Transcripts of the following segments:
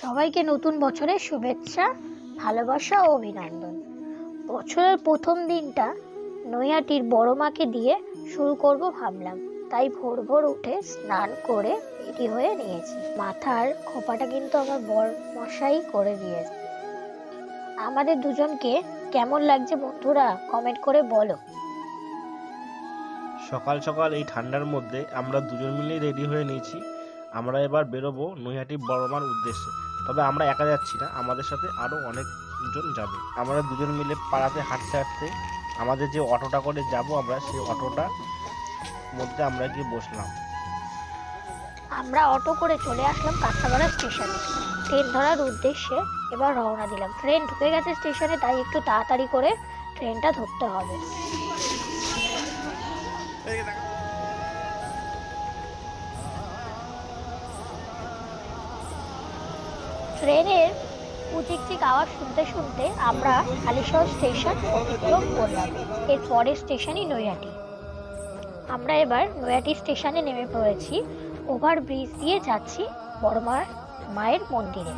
সবাইকে নতুন বছরের শুভেচ্ছা, ভালোবাসা ও অভিনন্দন। বছরের প্রথম দিনটা নৈহাটির বড় মাকে দিয়ে শুরু করব ভাবলাম, তাই ভোর ভোর উঠে স্নান করে রেডি হয়ে নিয়েছি। মাথার খোপাটা কিন্তু আমার বর মশাই করে দিয়েছে। আমাদের দুজনকে কেমন লাগছে বন্ধুরা, কমেন্ট করে বলো। সকাল সকাল এই ঠান্ডার মধ্যে আমরা দুজন মিলেই রেডি হয়ে নিয়েছি। আমরা এবার বেরোবো নৈহাটি বড়মার উদ্দেশ্যে। তবে আমরা একা যাচ্ছি না, আমাদের সাথে আরও অনেকজন যাবে। আমরা দুজন মিলে পাড়াতে হাঁটতে হাঁটতে আমাদের যে অটোটা করে যাব আমরা, সেই অটোটার মধ্যে আমরা গিয়ে বসলাম। আমরা অটো করে চলে আসলাম কাঁচরাপাড়া স্টেশনে। ট্রেন ধরার উদ্দেশ্যে এবার রওনা দিলাম। ট্রেন ঢুকে গেছে স্টেশনে, তাই একটু তাড়াতাড়ি করে ট্রেনটা ধরতে হবে। ট্রেনের কুচিকচিক আওয়াজ শুনতে শুনতে আমরা হালিশহর স্টেশন অতিক্রম করলাম। এর পরের স্টেশনই নৈহাটি। আমরা এবার নৈহাটি স্টেশনে নেমে পড়েছি। ওভারব্রিজ দিয়ে যাচ্ছি বড়মার মায়ের মন্দিরে।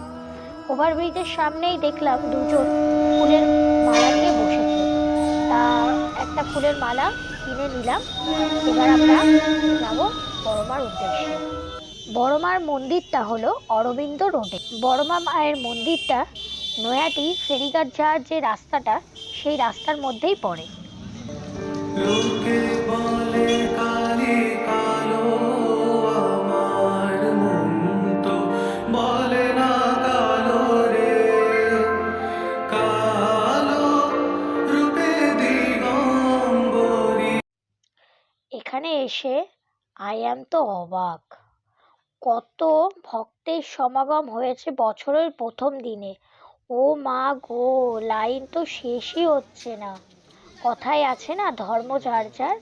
ওভারব্রিজের সামনেই দেখলাম দুজন ফুলের মালা নিয়ে বসেছে। তা একটা ফুলের মালা কিনে নিলাম। এবার আমরা যাব বড়মার উদ্দেশ্যে। বড়মার মন্দিরটা হলো অরবিন্দ রোডে। বড়মা মায়ের মন্দিরটা নৈহাটি ফেরিঘাট যাওয়ার যে রাস্তাটা, সেই রাস্তার মধ্যেই পড়ে। এখানে এসে তো অবাক, কত ভক্তের সমাগম হয়েছে বছরের প্রথম দিনে। ও মা গো, লাইন তো শেষই হচ্ছে না। কথায় আছে না, ধর্ম যার যার,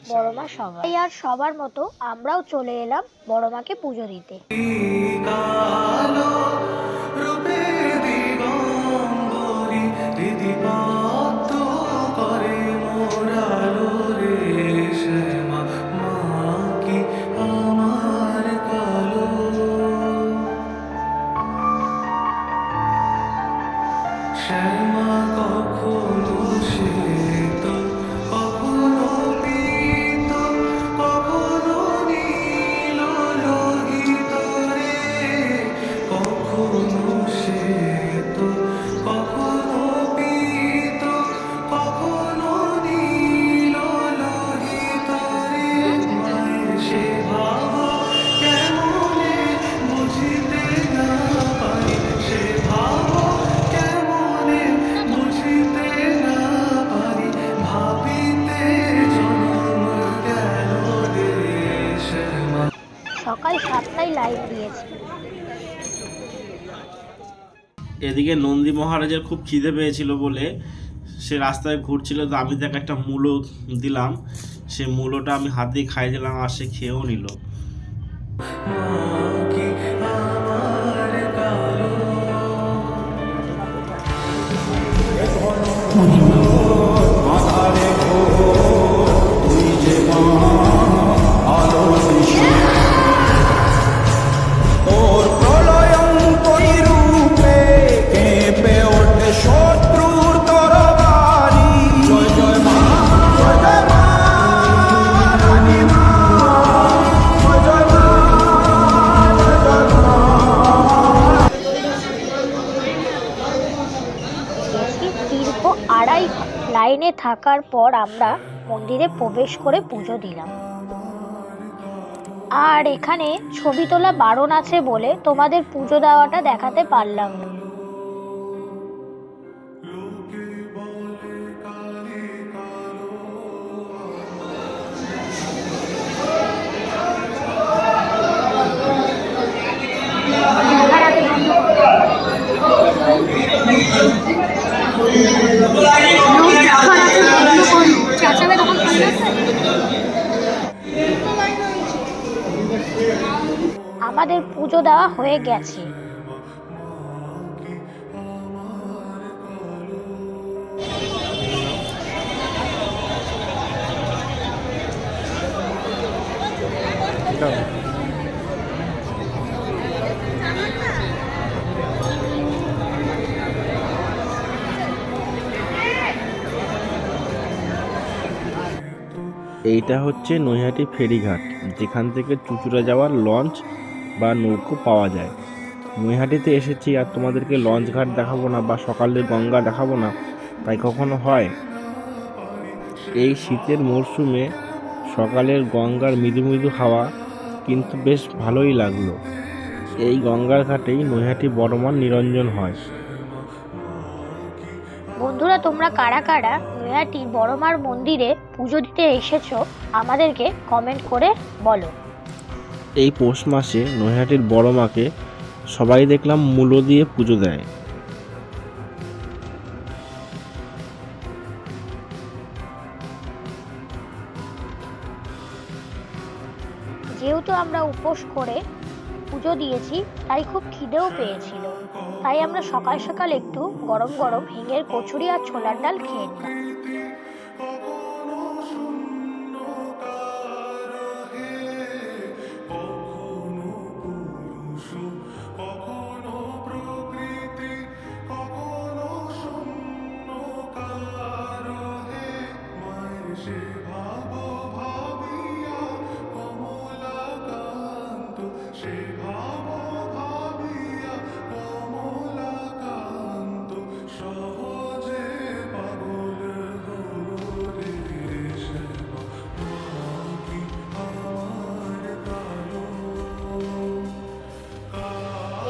বড়মা সবার। আর সবার মতো আমরাও চলে এলাম বড়মাকে পুজো দিতে। সকাল 7টায় লাইন দিয়েছি। এদিকে নন্দী মহারাজের খুব খিদে পেয়েছিল বলে সে রাস্তায় ঘুরছিল, তো আমি তাকে একটা মূলো দিলাম। সে মূলোটা আমি হাত দিয়ে খাই দিলাম, আর সে খেয়েও নিল। দীর্ঘ 2.5 লাইনে থাকার পর আমরা মন্দিরে প্রবেশ করে পুজো দিলাম। আর এখানে ছবি তোলা বারণ আছে বলে তোমাদের পুজো দেওয়াটা দেখাতে পারলাম না। আমাদের পুজো দেওয়া হয়ে গেছে। এইটা হচ্ছে নৈহাটি ফেরিঘাট, যেখান থেকে চুঁচুড়া যাওয়ার লঞ্চ বা নৌকো পাওয়া যায়। নৈহাটিতে এসেছি আর তোমাদেরকে লঞ্চ ঘাট দেখাবো না বা সকালের গঙ্গা দেখাবো না, তাই কখনো হয়? এই শীতের মরশুমে সকালের গঙ্গার মৃদু মৃদু হাওয়া কিন্তু বেশ ভালোই লাগলো। এই গঙ্গার ঘাটেই নৈহাটি বড়মার নিরঞ্জন হয়। বন্ধুরা, তোমরা কারা কারা নৈহাটি বড়মার মন্দিরে পুজো দিতে এসেছো আমাদেরকে কমেন্ট করে বলো। এই পৌষ মাসে নৈহাটির বড়মাকে সবাই দেখলাম মূলো দিয়ে পুজো দেয়। যেহেতু আমরা উপোস করে পুজো দিয়েছি, তাই খুব খিদেও পেয়েছিল, তাই আমরা সকাল সকাল একটু গরম গরম হিঙের কচুরি আর ছোলার ডাল খেয়ে নিলাম।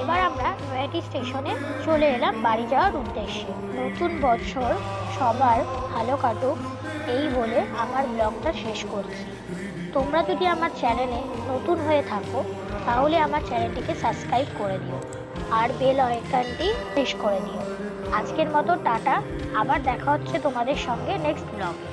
এবার আমরা নৈহাটি স্টেশনে চলে এলাম বাড়ি যাওয়ার উদ্দেশ্যে। নতুন বছর সবার ভালো কাটুক এই বলে আমার ব্লগটা শেষ করছি। তোমরা যদি আমার চ্যানেলে নতুন হয়ে থাকো তাহলে আমার চ্যানেলটিকে সাবস্ক্রাইব করে দিও আর বেল আইকনটি প্রেস করে দিও। আজকের মতো টাটা, আবার দেখা হচ্ছে তোমাদের সঙ্গে নেক্সট ব্লগে।